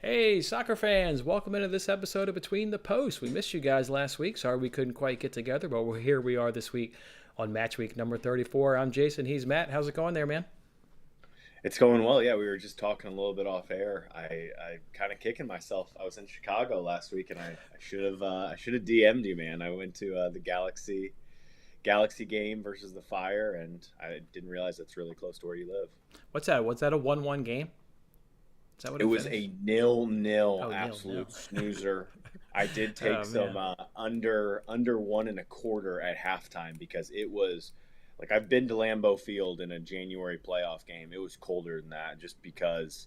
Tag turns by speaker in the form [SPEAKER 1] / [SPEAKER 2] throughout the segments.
[SPEAKER 1] Hey, soccer fans, welcome into this episode of Between the Posts. We missed you guys last week. Sorry we couldn't quite get together, but here we are this week on Matchweek number 34. I'm Jason, he's Matt. How's it going there, man?
[SPEAKER 2] It's going well. Yeah, we were just talking a little bit off air. I kind of kicking myself. I was in Chicago last week, and I should have DM'd you, man. I went to the Galaxy game versus the Fire, and I didn't realize that's really close to where you live.
[SPEAKER 1] What's that? Was that a 1-1 game? Is that what
[SPEAKER 2] It
[SPEAKER 1] it
[SPEAKER 2] was
[SPEAKER 1] finished?
[SPEAKER 2] a nil-nil
[SPEAKER 1] Oh, nil,
[SPEAKER 2] absolute
[SPEAKER 1] nil.
[SPEAKER 2] snoozer. I did take
[SPEAKER 1] Oh,
[SPEAKER 2] some
[SPEAKER 1] man.
[SPEAKER 2] under 1.25 at halftime because it was like I've been to Lambeau Field in a January playoff game. It was colder than that just because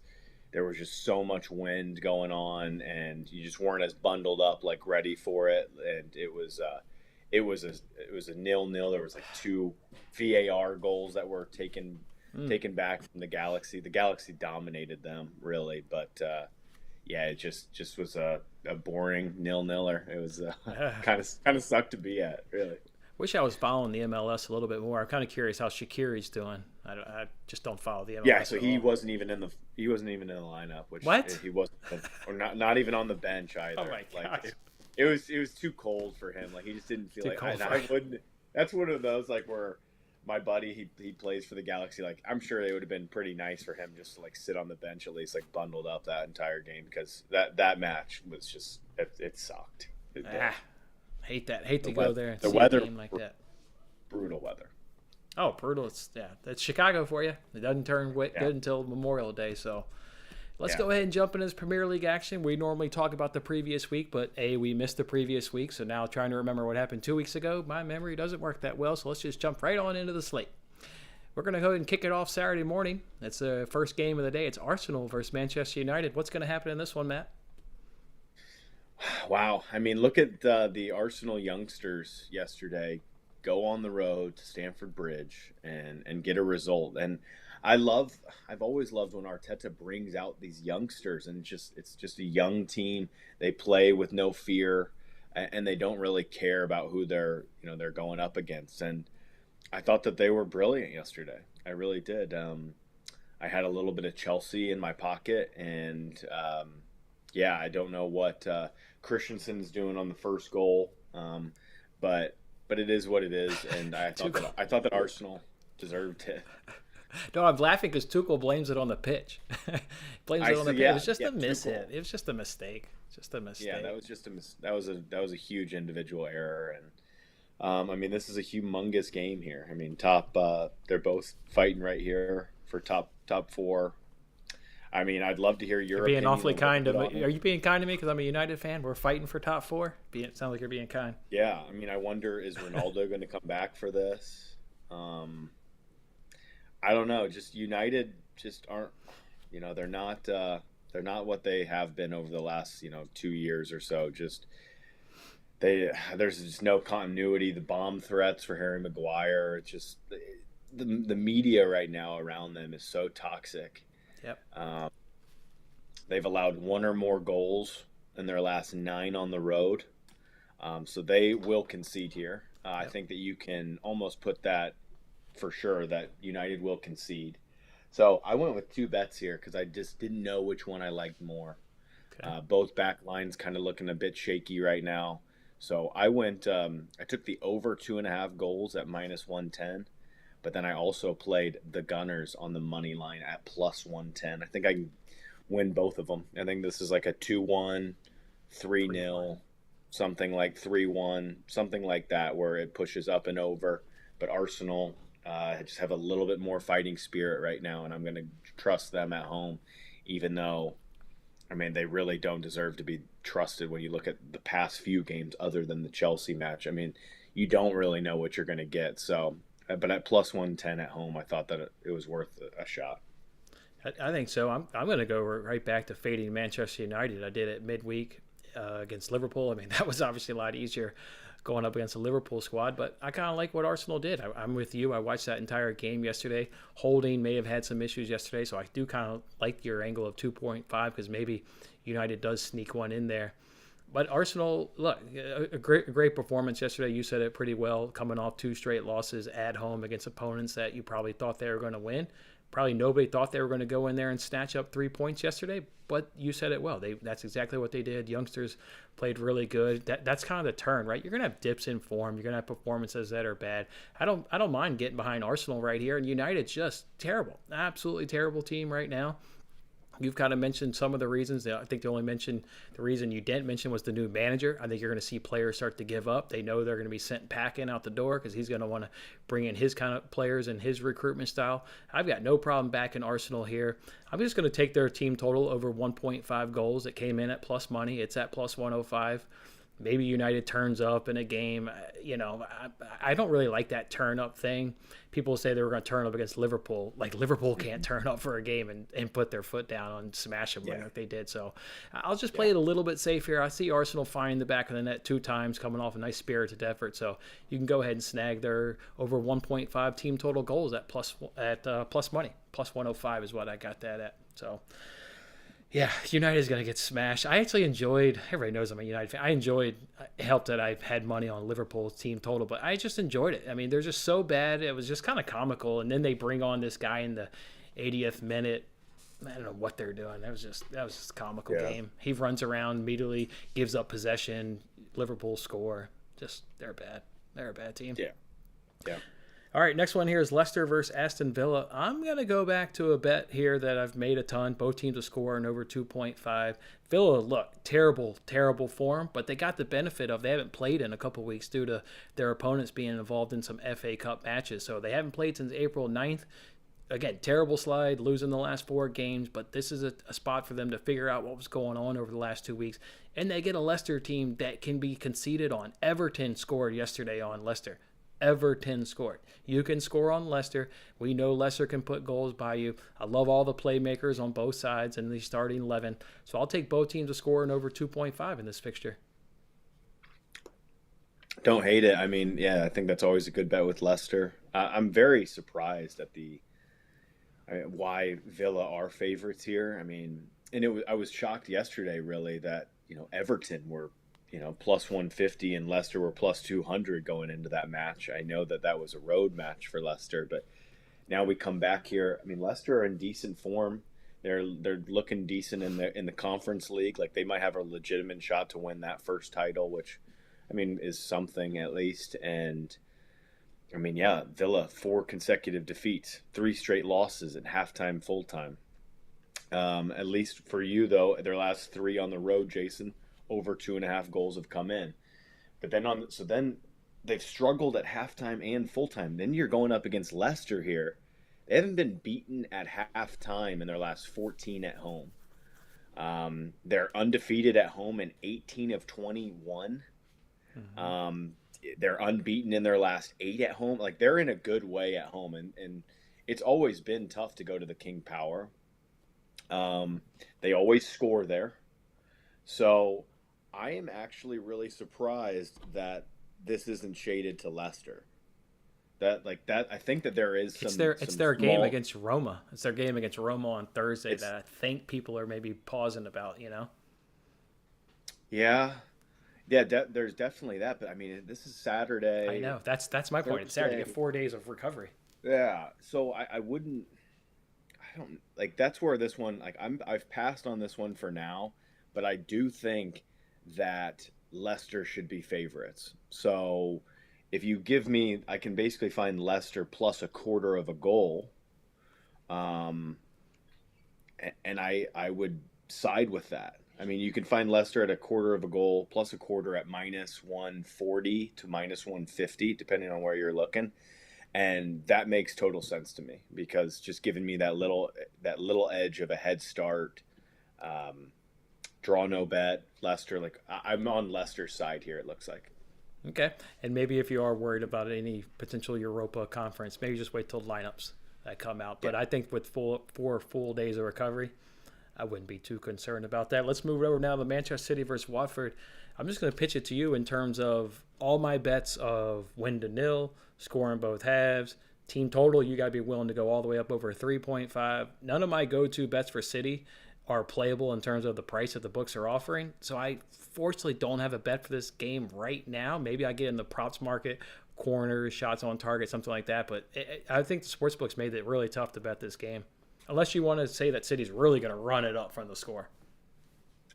[SPEAKER 2] there was just so much wind going on and you just weren't as bundled up like ready for it. And it was a 0-0. There was like two VAR goals that were taken back from the Galaxy. The Galaxy dominated them really, but yeah, it just was a boring 0-0er. It was kind of sucked to be at, really.
[SPEAKER 1] Wish I was following the MLS a little bit more. I'm kind of curious how Shaqiri's doing. I just don't follow the
[SPEAKER 2] Yeah,
[SPEAKER 1] MLS
[SPEAKER 2] so
[SPEAKER 1] at
[SPEAKER 2] he
[SPEAKER 1] all.
[SPEAKER 2] wasn't even in the lineup, which
[SPEAKER 1] What?
[SPEAKER 2] he wasn't, or not even on the bench either.
[SPEAKER 1] Oh my
[SPEAKER 2] Like
[SPEAKER 1] gosh.
[SPEAKER 2] it was too cold for him. Like he just didn't feel
[SPEAKER 1] Too
[SPEAKER 2] like
[SPEAKER 1] cold
[SPEAKER 2] and
[SPEAKER 1] for
[SPEAKER 2] I
[SPEAKER 1] him.
[SPEAKER 2] wouldn't. That's one of those like where my buddy he plays for the Galaxy. Like I'm sure it would have been pretty nice for him just to like sit on the bench at least like bundled up that entire game because that match was just it sucked.
[SPEAKER 1] Hate that. Hate to
[SPEAKER 2] The
[SPEAKER 1] go
[SPEAKER 2] weather,
[SPEAKER 1] there and
[SPEAKER 2] the
[SPEAKER 1] see a
[SPEAKER 2] weather,
[SPEAKER 1] game like that.
[SPEAKER 2] brutal weather.
[SPEAKER 1] Oh, brutal. That's Chicago for you. It doesn't turn
[SPEAKER 2] Yeah,
[SPEAKER 1] good until Memorial Day. So let's
[SPEAKER 2] yeah.
[SPEAKER 1] go ahead and jump into this Premier League action. We normally talk about the previous week, but we missed the previous week. So now trying to remember what happened 2 weeks ago, my memory doesn't work that well. So let's just jump right on into the slate. We're going to go ahead and kick it off Saturday morning. That's the first game of the day. It's Arsenal versus Manchester United. What's going to happen in this one, Matt?
[SPEAKER 2] Wow. I mean, look at the Arsenal youngsters yesterday go on the road to Stamford Bridge and get a result. And I've always loved when Arteta brings out these youngsters and it's just a young team. They play with no fear and they don't really care about who they're going up against. And I thought that they were brilliant yesterday. I really did. I had a little bit of Chelsea in my pocket, and yeah, I don't know what Christensen's doing on the first goal, but it is what it is, and
[SPEAKER 1] Too cool.
[SPEAKER 2] I thought that Arsenal deserved it.
[SPEAKER 1] No, I'm laughing because Tuchel blames it on the pitch. Blames
[SPEAKER 2] I
[SPEAKER 1] it on the
[SPEAKER 2] see,
[SPEAKER 1] pitch. It
[SPEAKER 2] yeah,
[SPEAKER 1] was just
[SPEAKER 2] yeah,
[SPEAKER 1] a miss
[SPEAKER 2] Tuchel.
[SPEAKER 1] hit. It was just a mistake. Just a
[SPEAKER 2] Yeah,
[SPEAKER 1] mistake.
[SPEAKER 2] that was just that was a huge individual error, and I mean this is a humongous game here. I mean top they're both fighting right here for top four. I mean I'd love to hear
[SPEAKER 1] You're
[SPEAKER 2] your
[SPEAKER 1] being
[SPEAKER 2] opinion
[SPEAKER 1] awfully
[SPEAKER 2] on what you
[SPEAKER 1] kind to
[SPEAKER 2] put
[SPEAKER 1] me.
[SPEAKER 2] on
[SPEAKER 1] Are
[SPEAKER 2] it.
[SPEAKER 1] you being kind to me because I'm a United fan? We're fighting for top four. It sounds like you're being kind.
[SPEAKER 2] Yeah, I mean I wonder is Ronaldo going to come back for this? Um, I don't know. Just United just aren't. They're not what they have been over the last 2 years or so. Just there's just no continuity. The bomb threats for Harry Maguire. It's just the media right now around them is so toxic.
[SPEAKER 1] Yep.
[SPEAKER 2] Um, they've allowed one or more goals in their last nine on the road, so they will concede here. I
[SPEAKER 1] Yep.
[SPEAKER 2] think that you can almost put that for sure that United will concede. So I went with two bets here because I just didn't know which one I liked more.
[SPEAKER 1] Okay.
[SPEAKER 2] Both back lines kind of looking a bit shaky right now. So I went. I took the over 2.5 goals at -110, but then I also played the Gunners on the money line at +110. I think I can win both of them. I think this is like a 2-1, 3-0, something like 3-1, something like that, where it pushes up and over. But Arsenal just have a little bit more fighting spirit right now, and I'm going to trust them at home, even though, I mean, they really don't deserve to be trusted when you look at the past few games other than the Chelsea match. I mean, you don't really know what you're going to get. So, but at +110 at home, I thought that it was worth a shot.
[SPEAKER 1] I think so. I'm going to go right back to fading Manchester United. I did it midweek against Liverpool. I mean, that was obviously a lot easier going up against the Liverpool squad, but I kind of like what Arsenal did. I'm with you. I watched that entire game yesterday. Holding may have had some issues yesterday, so I do kind of like your angle of 2.5 because maybe United does sneak one in there. But Arsenal, look, a great performance yesterday. You said it pretty well, coming off two straight losses at home against opponents that you probably thought they were going to win. Probably nobody thought they were going to go in there and snatch up 3 points yesterday, but you said it well. That's exactly what they did. Youngsters played really good. That's kind of the turn, right? You're going to have dips in form. You're going to have performances that are bad. I don't mind getting behind Arsenal right here, and United's just terrible. Absolutely terrible team right now. You've kind of mentioned some of the reasons. I think the reason you didn't mention was the new manager. I think you're going to see players start to give up. They know they're going to be sent packing out the door because he's going to want to bring in his kind of players and his recruitment style. I've got no problem backing Arsenal here. I'm just going to take their team total over 1.5 goals. It came in at plus money. It's at plus 105. Maybe United turns up in a game. I don't really like that turn up thing. People say they were going to turn up against Liverpool. Like, Liverpool can't turn up for a game and put their foot down and smash them like they did. So I'll just play it a little bit safe here. I see Arsenal find the back of the net 2 times, coming off a nice spirited effort. So you can go ahead and snag their over 1.5 team total goals at plus money. Plus 105 is what I got that at. So yeah, United is going to get smashed. I actually enjoyed, everybody knows I'm a United fan. It helped that I've had money on Liverpool's team total, but I just enjoyed it. I mean, they're just so bad. It was just kind of comical. And then they bring on this guy in the 80th minute. I don't know what they're doing. That was just a comical game. He runs around, immediately gives up possession. Liverpool score. Just, they're bad. They're a bad team.
[SPEAKER 2] Yeah.
[SPEAKER 1] All right, next one here is Leicester versus Aston Villa. I'm going to go back to a bet here that I've made a ton. Both teams to score and over 2.5. Villa, look, terrible form, but they got the benefit of they haven't played in a couple weeks due to their opponents being involved in some FA Cup matches. So they haven't played since April 9th. Again, terrible slide, losing the last 4 games, but this is a spot for them to figure out what was going on over the last 2 weeks. And they get a Leicester team that can be conceded on. Everton scored yesterday on Leicester. Everton scored. You can score on Leicester. We know Leicester can put goals by you. I love all the playmakers on both sides in the starting 11. So I'll take both teams to score in over 2.5 in this fixture.
[SPEAKER 2] Don't hate it. I mean, yeah, I think that's always a good bet with Leicester. I'm very surprised at why Villa are favorites here. I mean, and I was shocked yesterday, really, that Everton were plus 150 and Leicester were plus 200 going into that match. I know that was a road match for Leicester, but now we come back here. I mean, Leicester are in decent form. They're looking decent in the Conference League. Like, they might have a legitimate shot to win that first title, which, I mean, is something at least. And I mean, yeah, Villa, 4 consecutive defeats, 3 straight losses at halftime, full time. At least for you, though, their last 3 on the road, Jason, over 2.5 goals have come in. But then they've struggled at halftime and full time. Then you're going up against Leicester here. They haven't been beaten at halftime in their last 14 at home. They're undefeated at home in 18 of 21. Mm-hmm. They're unbeaten in their last 8 at home. Like, they're in a good way at home, and it's always been tough to go to the King Power. They always score there. So I am actually really surprised that this isn't shaded to Leicester. I think that there is some.
[SPEAKER 1] It's their game against Roma. It's their game against Roma on Thursday that I think people are maybe pausing about.
[SPEAKER 2] Yeah, there's definitely that. But I mean, this is Saturday.
[SPEAKER 1] I know that's my point. It's Saturday. You get 4 days of recovery.
[SPEAKER 2] Yeah, so I wouldn't. I don't like. That's where this one. Like, I've passed on this one for now. But I do think that Leicester should be favorites. So if you give me, I can basically find Leicester plus 1/4 goal. And I would side with that. I mean, you can find Leicester at 1/4 goal plus 1/4 at minus 140 to minus 150, depending on where you're looking. And that makes total sense to me because just giving me that little edge of a head start. Draw no bet. Leicester, like, I'm on Leicester's side here, it looks like.
[SPEAKER 1] Okay. And maybe if you are worried about any potential Europa conference, maybe just wait till lineups that come out. But I think with 4 full days of recovery, I wouldn't be too concerned about that. Let's move over now to Manchester City versus Watford. I'm just going to pitch it to you in terms of all my bets of win to nil, scoring both halves, team total. You got to be willing to go all the way up over 3.5. None of my go-to bets for City are playable in terms of the price that the books are offering. So I fortunately don't have a bet for this game right now. Maybe I get in the props market corners, shots on target, something like that. But I think the sportsbooks made it really tough to bet this game, unless you want to say that City's really going to run it up from the score.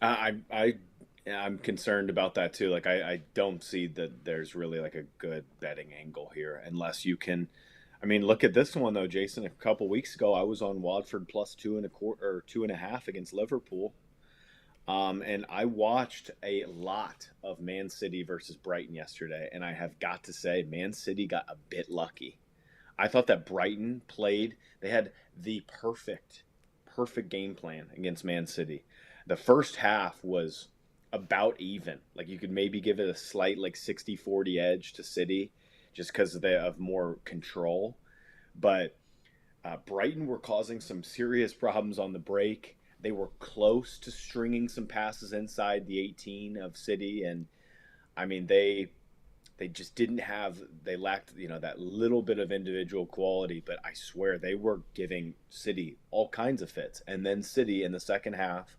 [SPEAKER 2] I'm concerned about that too. Like I don't see that there's really like a good betting angle here unless you can. I mean, look at this one though, Jason. A couple weeks ago, I was on Watford plus 2.25 or 2.5 against Liverpool, and I watched a lot of Man City versus Brighton yesterday, and I have got to say, Man City got a bit lucky. I thought that Brighton played. They had the perfect game plan against Man City. The first half was about even. Like you could maybe give it a slight like 60-40 edge to City just because they have more control. But Brighton were causing some serious problems on the break. They were close to stringing some passes inside the 18 of City. And I mean, they just didn't have, they lacked, that little bit of individual quality. But I swear they were giving City all kinds of fits. And then City in the second half,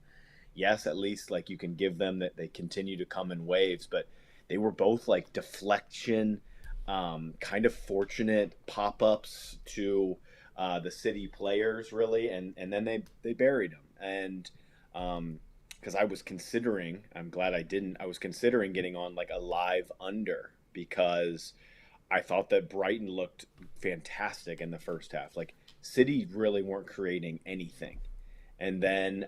[SPEAKER 2] yes, at least like you can give them that they continue to come in waves, but they were both like deflection, kind of fortunate pop-ups to the City players really, and then they buried them. And because I was considering, I'm glad I didn't, I was considering getting on like a live under because I thought that Brighton looked fantastic in the first half. Like City really weren't creating anything. And then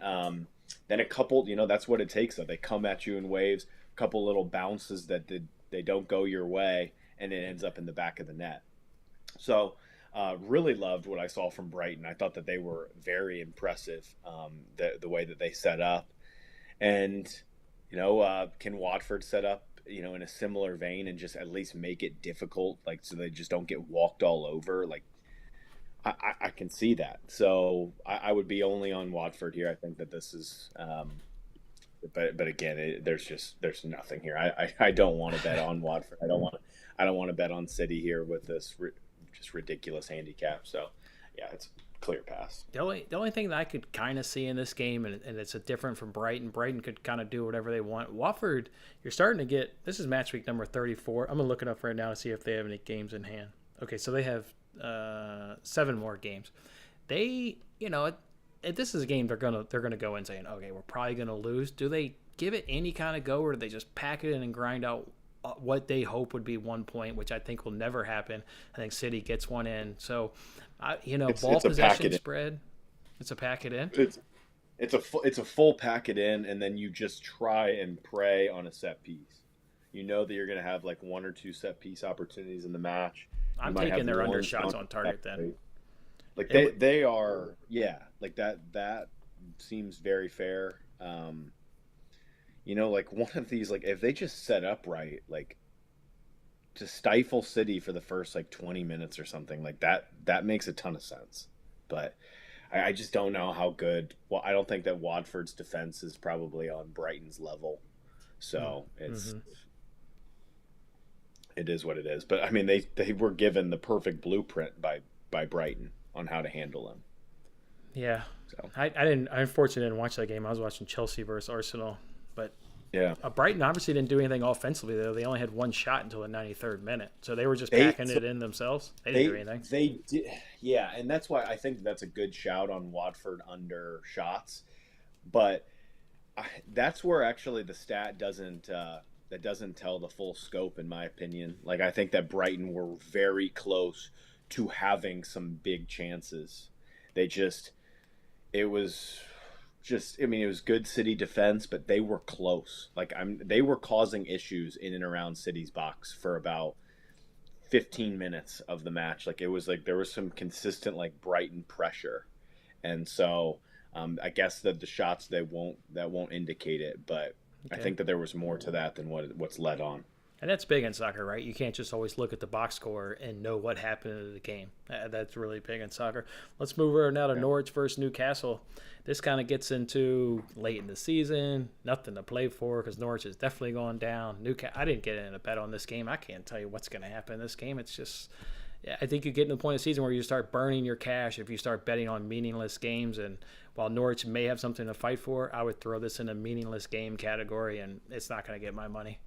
[SPEAKER 2] a couple, that's what it takes. Though they come at you in waves, a couple little bounces that they don't go your way, and it ends up in the back of the net. So really loved what I saw from Brighton. I thought that they were very impressive, the way that they set up. And, can Watford set up, in a similar vein and just at least make it difficult, like so they just don't get walked all over? Like, I can see that. So I would be only on Watford here. I think that this is, but again, there's nothing here. I don't want to bet on Watford. I don't want to bet on City here with this just ridiculous handicap. So yeah, it's a clear pass.
[SPEAKER 1] The only thing that I could kind of see in this game, and it's a different from Brighton. Brighton could kind of do whatever they want. Watford, you're starting to get. This is match week number 34. I'm gonna look it up right now to see if they have any games in hand. Okay, so they have 7 more games. They, this is a game they're gonna go in saying, okay, we're probably gonna lose. Do they give it any kind of go, or do they just pack it in and grind out what they hope would be 1 point, which I think will never happen? I think City gets one in. So, ball possession spread. It's a pack it in.
[SPEAKER 2] It's a full pack it in, and then you just try and pray on a set piece. You know that you're gonna have like 1 or 2 set piece opportunities in the match.
[SPEAKER 1] I'm taking their under shots on target then.
[SPEAKER 2] Like they are, yeah, like that seems very fair. Like one of these, like if they just set up right, like to stifle City for the first like 20 minutes or something like that makes a ton of sense. But I just don't know how good. Well, I don't think that Watford's defense is probably on Brighton's level. So it is what it is. But I mean, they were given the perfect blueprint by Brighton on how to handle them.
[SPEAKER 1] Yeah. So I unfortunately didn't watch that game. I was watching Chelsea versus Arsenal. But
[SPEAKER 2] yeah,
[SPEAKER 1] Brighton obviously didn't do anything offensively though. They only had 1 shot until the 93rd minute. So they were just packing it in themselves. They didn't do anything.
[SPEAKER 2] They did, yeah, and that's why I think that's a good shout on Watford under shots. But that's where actually the stat doesn't tell the full scope, in my opinion. Like I think that Brighton were very close to having some big chances. It was good City defense, but they were close. Like they were causing issues in and around City's box for about 15 minutes of the match. Like it was like there was some consistent like Brighton pressure, and so I guess that the shots that won't indicate it, but okay. I think that there was more to that than what's led on.
[SPEAKER 1] And that's big in soccer, right? You can't just always look at the box score and know what happened in the game. That's really big in soccer. Let's move over now to Norwich versus Newcastle. This kind of gets into late in the season, nothing to play for because Norwich is definitely going down. I didn't get in a bet on this game. I can't tell you what's going to happen in this game. It's just, I think you get to the point of the season where you start burning your cash if you start betting on meaningless games. And while Norwich may have something to fight for, I would throw this in a meaningless game category, and it's not going to get my money.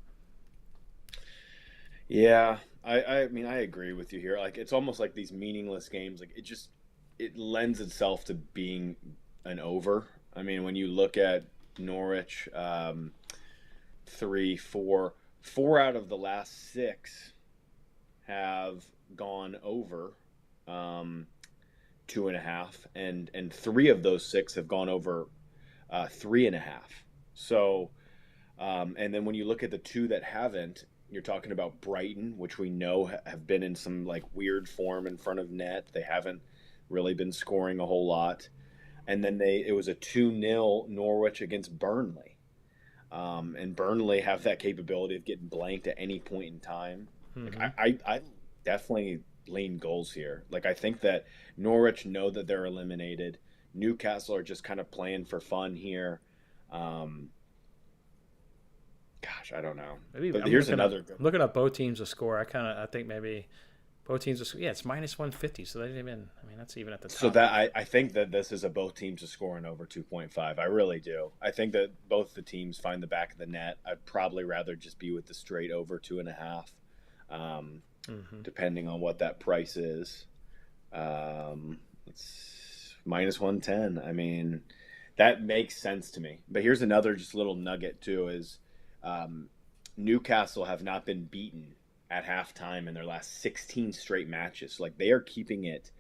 [SPEAKER 2] Yeah, I mean I agree with you here. Like it's almost like these meaningless games. Like it lends itself to being an over. I mean when you look at Norwich, three, four out of the last six have gone over, um, 2.5, and three of those six have gone over 3.5. So, and then when you look at the two that haven't, you're talking about Brighton, which we know have been in some like weird form in front of net. They haven't really been scoring a whole lot. And then it was a 2-0 Norwich against Burnley. And Burnley have that capability of getting blanked at any point in time. Like
[SPEAKER 1] Hmm.
[SPEAKER 2] I definitely lean goals here. Like I think that Norwich know that they're eliminated. Newcastle are just kind of playing for fun here. Um, Gosh, I don't know.
[SPEAKER 1] Maybe
[SPEAKER 2] But
[SPEAKER 1] I'm
[SPEAKER 2] here's
[SPEAKER 1] looking up
[SPEAKER 2] another good
[SPEAKER 1] I'm looking up both teams to score. I think maybe both teams to, yeah, it's minus 150, so they didn't even. I mean, that's even at the
[SPEAKER 2] So
[SPEAKER 1] top
[SPEAKER 2] that
[SPEAKER 1] of.
[SPEAKER 2] I think that this is a both teams to scoring over 2.5. I really do. I think that both the teams find the back of the net. I'd probably rather just be with the straight over 2.5, um,
[SPEAKER 1] Hmm.
[SPEAKER 2] depending on what that price is. It's minus 110. I mean, that makes sense to me. But here's another just little nugget too is um, Newcastle have not been beaten at halftime in their last 16 straight matches. Like they are keeping it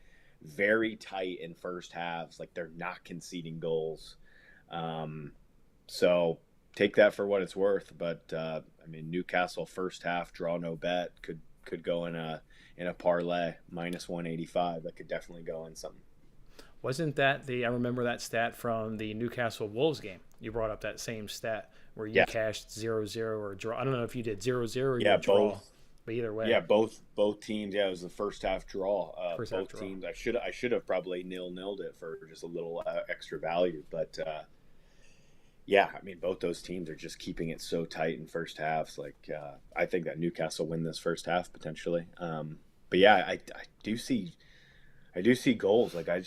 [SPEAKER 2] very tight in first halves. Like they're not conceding goals. Um, so take that for what it's worth. But I mean, Newcastle first half draw no bet could go in a parlay minus 185. That could definitely go in something.
[SPEAKER 1] Wasn't that the? I remember that stat from the Newcastle Wolves game. You brought up that same stat where you
[SPEAKER 2] Yeah,
[SPEAKER 1] cashed 0-0 or draw. I don't know if you did 0-0 or you
[SPEAKER 2] yeah,
[SPEAKER 1] did draw,
[SPEAKER 2] both.
[SPEAKER 1] but either way,
[SPEAKER 2] Yeah, both teams. Yeah, it was the first half draw.
[SPEAKER 1] first half
[SPEAKER 2] Both
[SPEAKER 1] draw.
[SPEAKER 2] teams. I should have probably nilled it for just a little extra value, but yeah, I mean, both those teams are just keeping it so tight in first halves. Like, I think that Newcastle win this first half potentially. But yeah, I do see goals. Like, I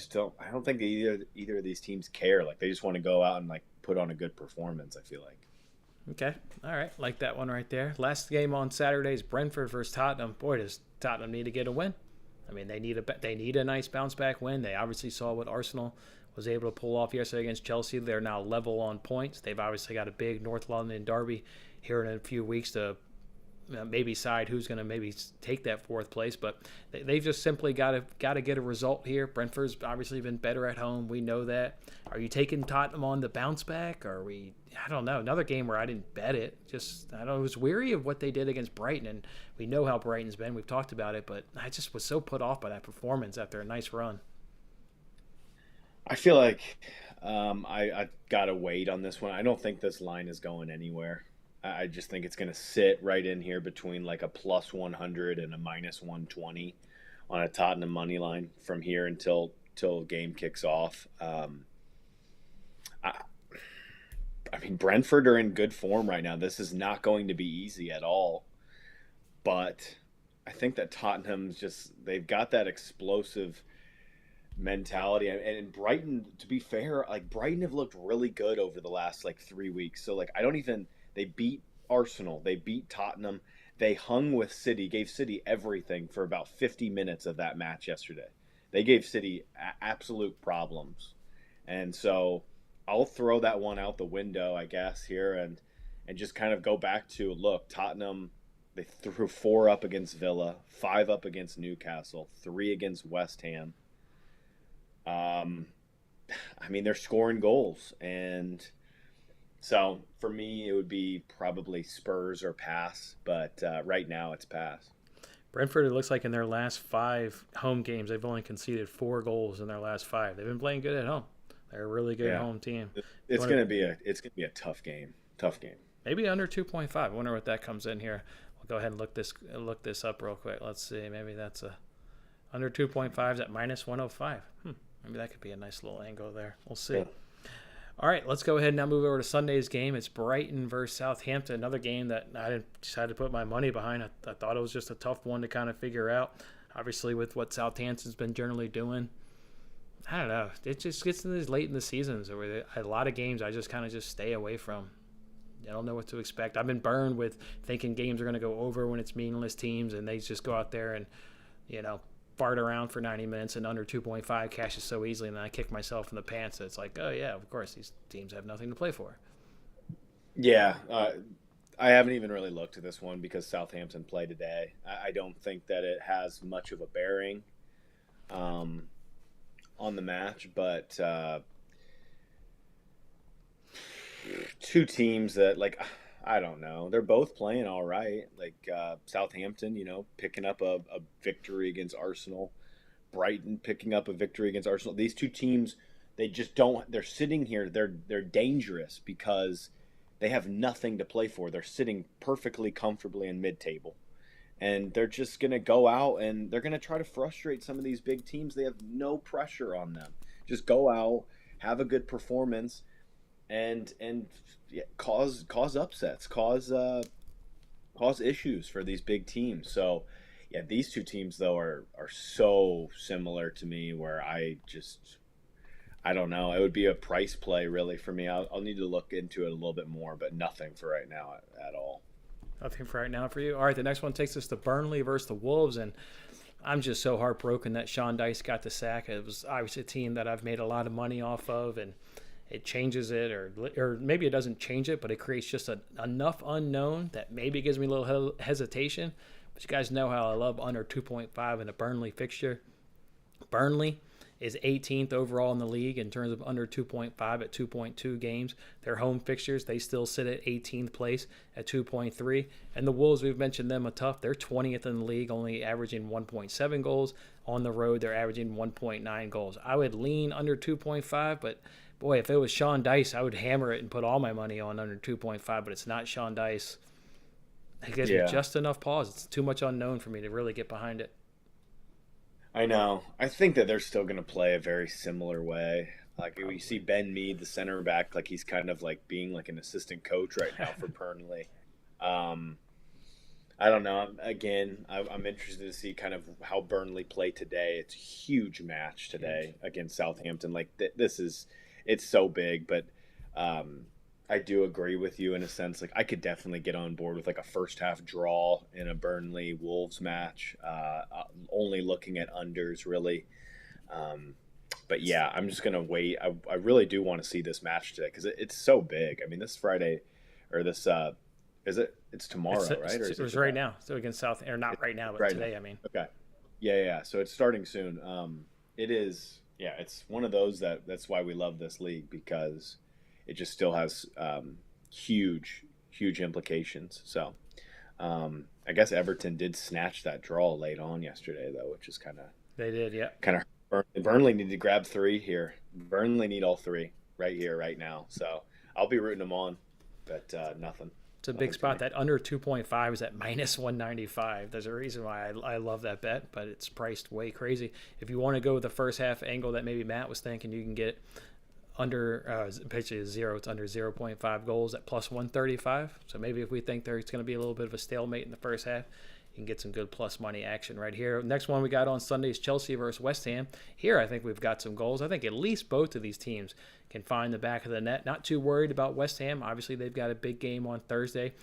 [SPEAKER 2] don't think either of these teams care. Like, they just want to go out and like put on a good performance. I feel like.
[SPEAKER 1] Okay, all right, like that one right there. Last game on Saturday is Brentford versus Tottenham. Boy, does Tottenham need to get a win. I mean, they need a nice bounce back win. They obviously saw what Arsenal was able to pull off yesterday against Chelsea. They're now level on points. They've obviously got a big North London derby here in a few weeks to maybe side who's going to maybe take that fourth place. But they've just simply got to get a result here. Brentford's obviously been better at home. We know that. Are you taking Tottenham on the bounce back? Or are we? I don't know. Another game where I didn't bet it. Just I don't know. I was weary of what they did against Brighton, and we know how Brighton's been. We've talked about it, but I just was so put off by that performance after a nice run.
[SPEAKER 2] I feel like I gotta wait on this one. I don't think this line is going anywhere. I just think it's gonna sit right in here between like a plus 100 and a minus 120 on a Tottenham money line from here until game kicks off. I, I mean Brentford are in good form right now. This is not going to be easy at all. But I think that Tottenham's just they've got that explosive mentality and Brighton, to be fair, like Brighton have looked really good over the last like 3 weeks. So like I don't even they beat Arsenal, they beat Tottenham, they hung with City, gave City everything for about 50 minutes of that match yesterday. They gave City absolute problems. And so I'll throw that one out the window, I guess, here and just kind of go back to look, Tottenham they threw four up against Villa, five up against Newcastle, three against West Ham. Um, I mean, they're scoring goals, and so for me, it would be probably Spurs or pass. But right now, it's pass.
[SPEAKER 1] Brentford, it looks like in their last five home games, they've only conceded 4 goals in their last five. They've been playing good at home. They're a really good
[SPEAKER 2] Yeah,
[SPEAKER 1] home team. You
[SPEAKER 2] it's
[SPEAKER 1] want to
[SPEAKER 2] gonna be a tough game. Tough game.
[SPEAKER 1] maybe under 2.5. I wonder what that comes in here. We'll go ahead and look this up real quick. Let's see. Maybe that's a under 2.5 is at minus 105. Maybe that could be a nice little angle there. We'll see.
[SPEAKER 2] Yeah.
[SPEAKER 1] All right, let's go ahead and now move over to Sunday's game. It's Brighton versus Southampton, another game that I didn't decide to put my money behind. I thought it was just a tough one to kind of figure out. Obviously, with what Southampton's been generally doing, I don't know. It just gets to these late in the seasons where a lot of games I just kind of just stay away from. I don't know what to expect. I've been burned with thinking games are going to go over when it's meaningless teams, and they just go out there and, fart around for 90 minutes and under 2.5 cashes so easily, and then I kick myself in the pants. It's like, oh, yeah, of course, these teams have nothing to play for.
[SPEAKER 2] Yeah, I haven't even really looked at this one because Southampton play today. I don't think that it has much of a bearing on the match, but two teams that, like, I don't know. They're both playing all right. Like Southampton, picking up a victory against Arsenal. Brighton picking up a victory against Arsenal. These two teams, they just don't. They're sitting here. They're dangerous because they have nothing to play for. They're sitting perfectly comfortably in mid-table, and they're just gonna go out and they're gonna try to frustrate some of these big teams. They have no pressure on them. Just go out, have a good performance, and cause upsets, cause issues for these big teams. So yeah, these two teams though are so similar to me where I don't know. It would be a price play really for me. I'll need to look into it a little bit more, but nothing for right now at all.
[SPEAKER 1] Nothing for right now for you. All right, the next one takes us to Burnley versus the Wolves, and I'm just so heartbroken that Sean Dice got the sack. It was obviously a team that I've made a lot of money off of, and it changes it, or maybe it doesn't change it, but it creates just enough unknown that maybe gives me a little hesitation. But you guys know how I love under 2.5 in a Burnley fixture. Burnley is 18th overall in the league in terms of under 2.5 at 2.2 games. Their home fixtures, they still sit at 18th place at 2.3. And the Wolves, we've mentioned them a tough. They're 20th in the league, only averaging 1.7 goals. On the road, they're averaging 1.9 goals. I would lean under 2.5, but boy, if it was Sean Dice, I would hammer it and put all my money on under 2.5, but it's not Sean Dice. It gives me just enough pause. It's too much unknown for me to really get behind it.
[SPEAKER 2] I know. I think that they're still going to play a very similar way. Like we see Ben Mead, the center back, like he's kind of like being like an assistant coach right now for Burnley. I don't know. Again, I'm interested to see kind of how Burnley play today. It's a huge match today against Southampton. Like it's so big, but I do agree with you in a sense. Like I could definitely get on board with like a first half draw in a Burnley Wolves match. Only looking at unders really. But yeah, I'm just gonna wait. I really do want to see this match today because it's so big. I mean, this Friday or this is it? It's tomorrow, right? Or
[SPEAKER 1] it was right now. So against South, or not right now, but right today. Now. I mean,
[SPEAKER 2] okay, yeah. So it's starting soon. It is. Yeah, it's one of those that's why we love this league because it just still has huge implications. So I guess Everton did snatch that draw late on yesterday, though, which is kind of
[SPEAKER 1] they did, yeah.
[SPEAKER 2] Kind of Burnley need to grab 3 here. Burnley need all 3 right here, right now. So I'll be rooting them on, but nothing.
[SPEAKER 1] It's a big spot. That under 2.5 is at minus 195. There's a reason why I love that bet, but it's priced way crazy. If you want to go with the first half angle that maybe Matt was thinking, you can get under basically 0. It's under 0.5 goals at plus 135. So maybe if we think there's going to be a little bit of a stalemate in the first half, you can get some good plus money action right here. Next one we got on Sunday is Chelsea versus West Ham. Here I think we've got some goals. I think at least both of these teams can find the back of the net. Not too worried about West Ham. Obviously they've got a big game on Thursday.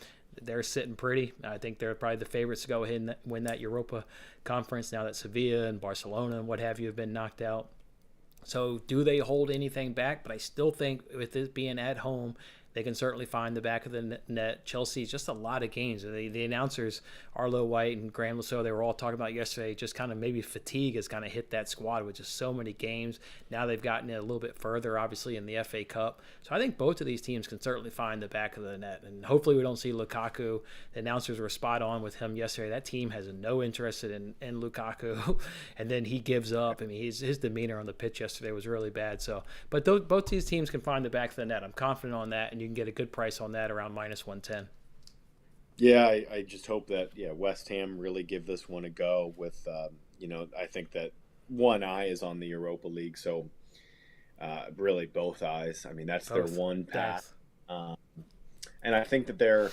[SPEAKER 1] They're sitting pretty. I think they're probably the favorites to go ahead and win that Europa Conference now that Sevilla and Barcelona and what have you have been knocked out. So do they hold anything back? But I still think with this being at home, they can certainly find the back of the net. Chelsea's just a lot of games. The announcers, Arlo White and Graham Lasso, they were all talking about yesterday, just kind of maybe fatigue has kind of hit that squad with just so many games. Now they've gotten it a little bit further, obviously, in the FA Cup. So I think both of these teams can certainly find the back of the net. And hopefully we don't see Lukaku. The announcers were spot on with him yesterday. That team has no interest in Lukaku. And then he gives up. I mean, his demeanor on the pitch yesterday was really bad. So, but both these teams can find the back of the net. I'm confident on that. And you can get a good price on that around minus 110.
[SPEAKER 2] Yeah, I just hope that West Ham really give this one a go with I think that one eye is on the Europa League, so really both eyes. I mean that's their one path. And I think that they're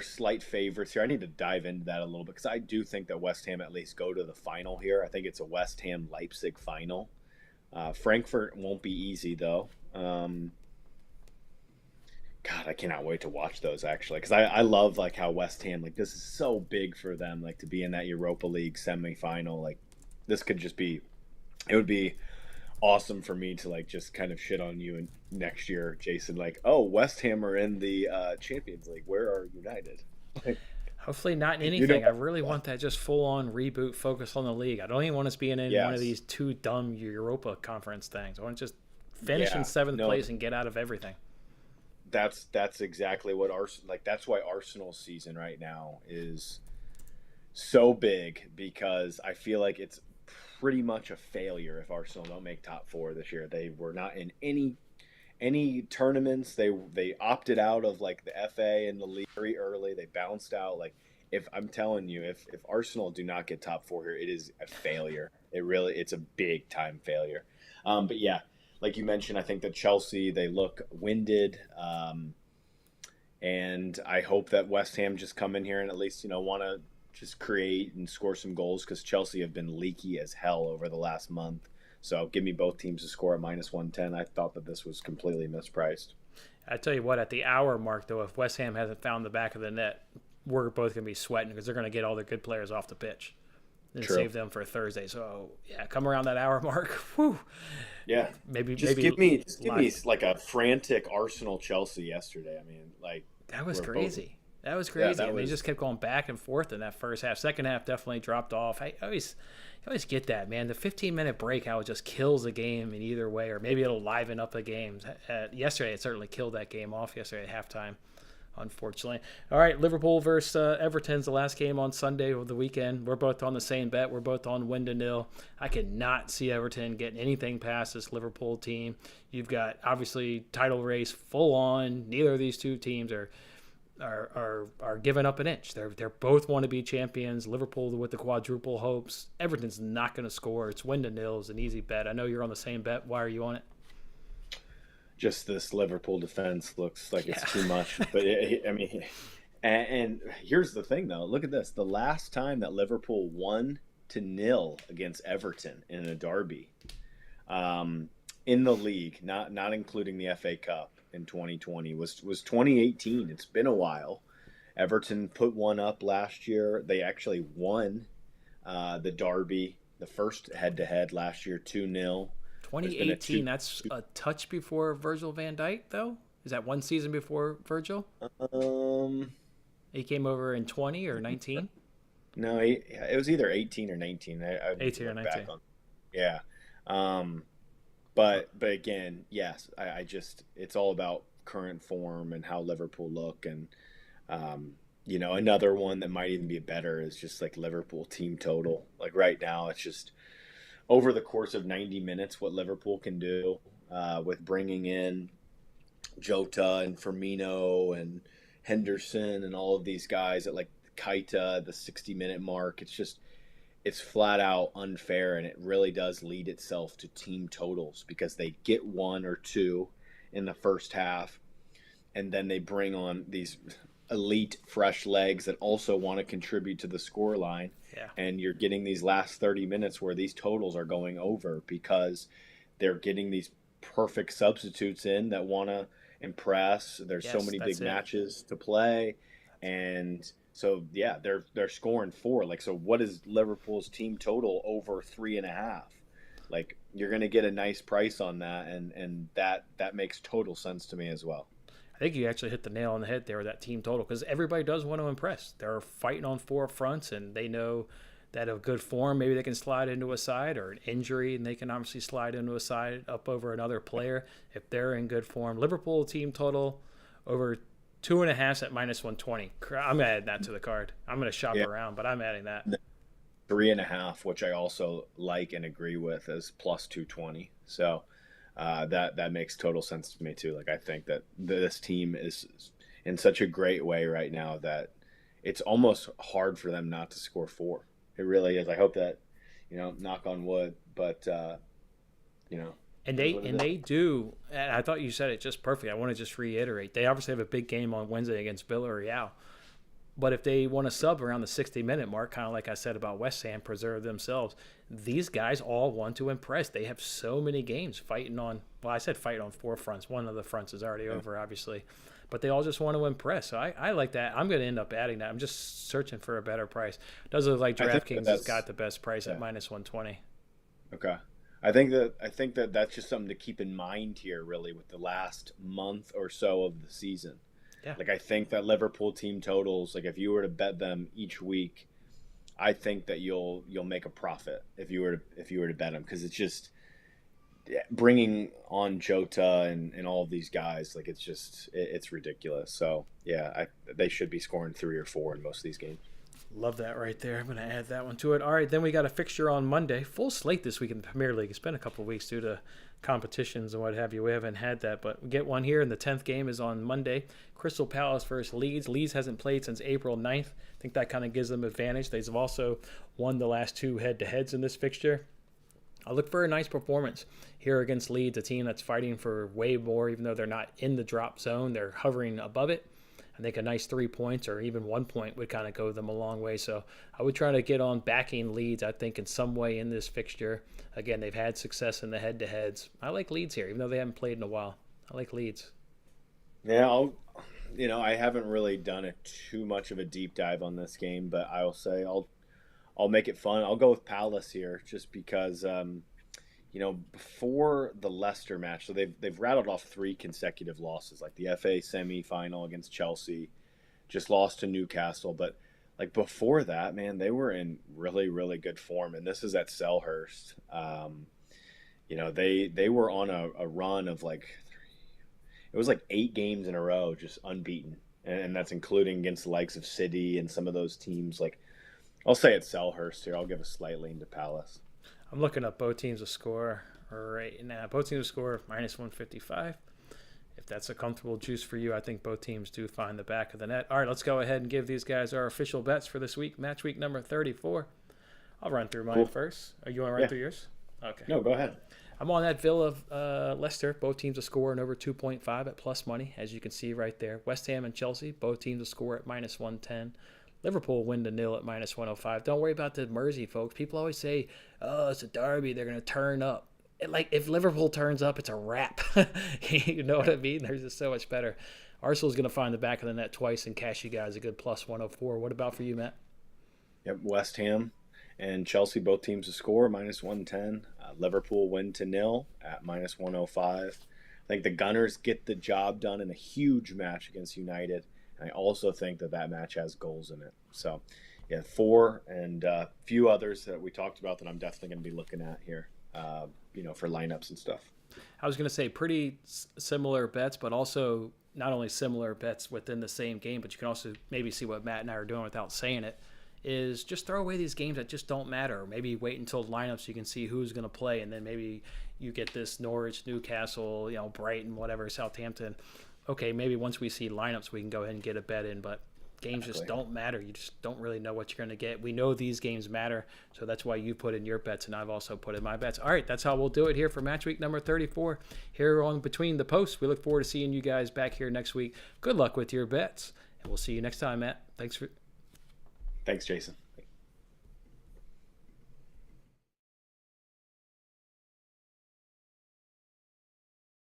[SPEAKER 2] slight favorites here. I need to dive into that a little bit because I do think that West Ham at least go to the final here. I think it's a West Ham Leipzig final. Frankfurt won't be easy though. God, I cannot wait to watch those actually, because I love like how West Ham, like this is so big for them, like to be in that Europa League semifinal. Like this could just be, it would be awesome for me to like just kind of shit on you and next year, Jason. Like, oh, West Ham are in the Champions League. Where are United? Like,
[SPEAKER 1] Hopefully not in anything. I really want that just full-on reboot, focus on the league. I don't even want us being in one of these two dumb Europa Conference things. I want to just finish in seventh place and get out of everything.
[SPEAKER 2] That's exactly what Arsenal, like that's why Arsenal's season right now is so big, because I feel like it's pretty much a failure if Arsenal don't make top four this year. They were not in any tournaments. They opted out of like the FA and the league very early. They bounced out. Like, if I'm telling you, if Arsenal do not get top four here, it is a failure. It's a big time failure. But yeah, like you mentioned, I think that Chelsea, they look winded. And I hope that West Ham just come in here and at least, want to just create and score some goals, because Chelsea have been leaky as hell over the last month. So give me both teams to score at -110. I thought that this was completely mispriced.
[SPEAKER 1] I tell you what, at the hour mark, though, if West Ham hasn't found the back of the net, we're both going to be sweating, because they're going to get all their good players off the pitch and save them for Thursday. So, yeah, come around that hour mark. Whew.
[SPEAKER 2] Yeah.
[SPEAKER 1] Maybe
[SPEAKER 2] give me like a frantic Arsenal Chelsea yesterday. I mean, like,
[SPEAKER 1] that was crazy. That was crazy. They just kept going back and forth in that first half. Second half definitely dropped off. I always get that, man. The 15-minute break, how it just kills the game in either way, or maybe it'll liven up the games. Yesterday, it certainly killed that game off yesterday at halftime, unfortunately. All right, Liverpool versus Everton's the last game on Sunday of the weekend. We're both on the same bet. We're both on win to nil. I cannot see Everton getting anything past this Liverpool team. You've got, obviously, title race full on. Neither of these two teams are giving up an inch. They're both want to be champions. Liverpool with the quadruple hopes. Everton's not going to score. It's win to nil is an easy bet. I know you're on the same bet. Why are you on it?
[SPEAKER 2] Just this Liverpool defense looks like it's too much. But I mean, and here's the thing though. Look at this. The last time that Liverpool 1-0 against Everton in a derby, in the league, not including the FA Cup, in 2020 was 2018. It's been a while. Everton put one up last year. They actually won the derby, the first head-to-head last year, 2-0.
[SPEAKER 1] 2018, that's a touch before Virgil van Dijk, though? Is that one season before Virgil? He came over in 20 or 19?
[SPEAKER 2] No, it was either 18 or 19.
[SPEAKER 1] 18 or 19.
[SPEAKER 2] Yeah. But again, yes, I just, it's all about current form and how Liverpool look. And, another one that might even be better is just like Liverpool team total. Like right now, it's just over the course of 90 minutes, what Liverpool can do with bringing in Jota and Firmino and Henderson and all of these guys at like Keita, the 60-minute mark. It's flat out unfair, and it really does lead itself to team totals, because they get one or two in the first half, and then they bring on these elite fresh legs that also want to contribute to the score line. Yeah. And you're getting these last 30 minutes where these totals are going over, because they're getting these perfect substitutes in that want to impress. There's so many big matches to play, and so yeah, they're scoring 4. Like, so what is Liverpool's team total over 3.5? Like, you're gonna get a nice price on that, and that makes total sense to me as well.
[SPEAKER 1] I think you actually hit the nail on the head there with that team total, because everybody does want to impress. They're fighting on 4 fronts, and they know that of good form, maybe they can slide into a side, or an injury, and they can obviously slide into a side up over another player if they're in good form. Liverpool team total over 2.5 at -120. I'm adding that to the card. I'm going to shop around, but I'm adding that.
[SPEAKER 2] 3.5, which I also like and agree with, as +220. So that makes total sense to me too. Like, I think that this team is in such a great way right now that it's almost hard for them not to score 4. It really is. I hope that, knock on wood, but
[SPEAKER 1] And they do. And I thought you said it just perfect. I want to just reiterate. They obviously have a big game on Wednesday against Villarreal. But if they want to sub around the 60-minute mark, kind of like I said about West Ham, preserve themselves, these guys all want to impress. They have so many games fighting on, well, I said fighting on 4 fronts. One of the fronts is already over, obviously. But they all just want to impress. So I like that. I'm going to end up adding that. I'm just searching for a better price. It does look like DraftKings has got the best price at minus 120.
[SPEAKER 2] Okay. I think that that's just something to keep in mind here, really, with the last month or so of the season.
[SPEAKER 1] Yeah.
[SPEAKER 2] Like, I think that Liverpool team totals, like, if you were to bet them each week, I think that you'll make a profit if you were to bet them, because it's just bringing on Jota and all of these guys, like, it's ridiculous. So yeah, they should be scoring 3 or 4 in most of these games.
[SPEAKER 1] Love that right there. I'm going to add that one to it. All right, then we got a fixture on Monday. Full slate this week in the Premier League. It's been a couple of weeks due to competitions and what have you. We haven't had that, but we get one here, and the 10th game is on Monday. Crystal Palace versus Leeds. Leeds hasn't played since April 9th. I think that kind of gives them advantage. They've also won the last 2 head-to-heads in this fixture. I look for a nice performance here against Leeds, a team that's fighting for way more, even though they're not in the drop zone. They're hovering above it. I think a nice 3 points or even 1 point would kind of go them a long way. So I would try to get on backing Leeds, I think, in some way in this fixture. Again, they've had success in the head-to-heads. I like Leeds here, even though they haven't played in a while. I like Leeds.
[SPEAKER 2] Yeah, I haven't really done too much of a deep dive on this game, but I'll say I'll make it fun. I'll go with Palace here just because before the Leicester match, so they've rattled off 3 consecutive losses, like the FA semi-final against Chelsea, just lost to Newcastle. But like before that, man, they were in really, really good form, and this is at Selhurst. They were on a run of it was like 8 games in a row, just unbeaten, and that's including against the likes of City and some of those teams. Like, I'll say it's Selhurst here. I'll give a slight lean to Palace.
[SPEAKER 1] I'm looking up both teams to score right now. Both teams to score minus 155. If that's a comfortable juice for you, I think both teams do find the back of the net. All right, let's go ahead and give these guys our official bets for this week. Match week number 34. I'll run through mine first. You want to run through yours? Okay.
[SPEAKER 2] No, go ahead.
[SPEAKER 1] I'm on that Villa Leicester. Both teams to score in over 2.5 at plus money, as you can see right there. West Ham and Chelsea, both teams to score at minus 110. Liverpool win to 0 at minus 105. Don't worry about the Mersey, folks. People always say, oh, it's a derby. They're going to turn up. If Liverpool turns up, it's a wrap. You know what I mean? They're just so much better. Arsenal's going to find the back of the net twice and cash you guys a good plus 104. What about for you, Matt?
[SPEAKER 2] Yep, West Ham and Chelsea, both teams to score, minus 110. Liverpool win to 0 at minus 105. I think the Gunners get the job done in a huge match against United. I also think that match has goals in it. So, yeah, 4 and a few others that we talked about that I'm definitely going to be looking at here, for lineups and stuff.
[SPEAKER 1] I was going to say pretty similar bets, but also not only similar bets within the same game, but you can also maybe see what Matt and I are doing without saying it, is just throw away these games that just don't matter. Or maybe wait until lineups so you can see who's going to play, and then maybe you get this Norwich, Newcastle, Brighton, whatever, Southampton. Okay, maybe once we see lineups, we can go ahead and get a bet in, but games just don't matter. You just don't really know what you're going to get. We know these games matter, so that's why you put in your bets, and I've also put in my bets. All right, that's how we'll do it here for match week number 34 here on Between the Posts. We look forward to seeing you guys back here next week. Good luck with your bets, and we'll see you next time, Matt. Thanks, Jason.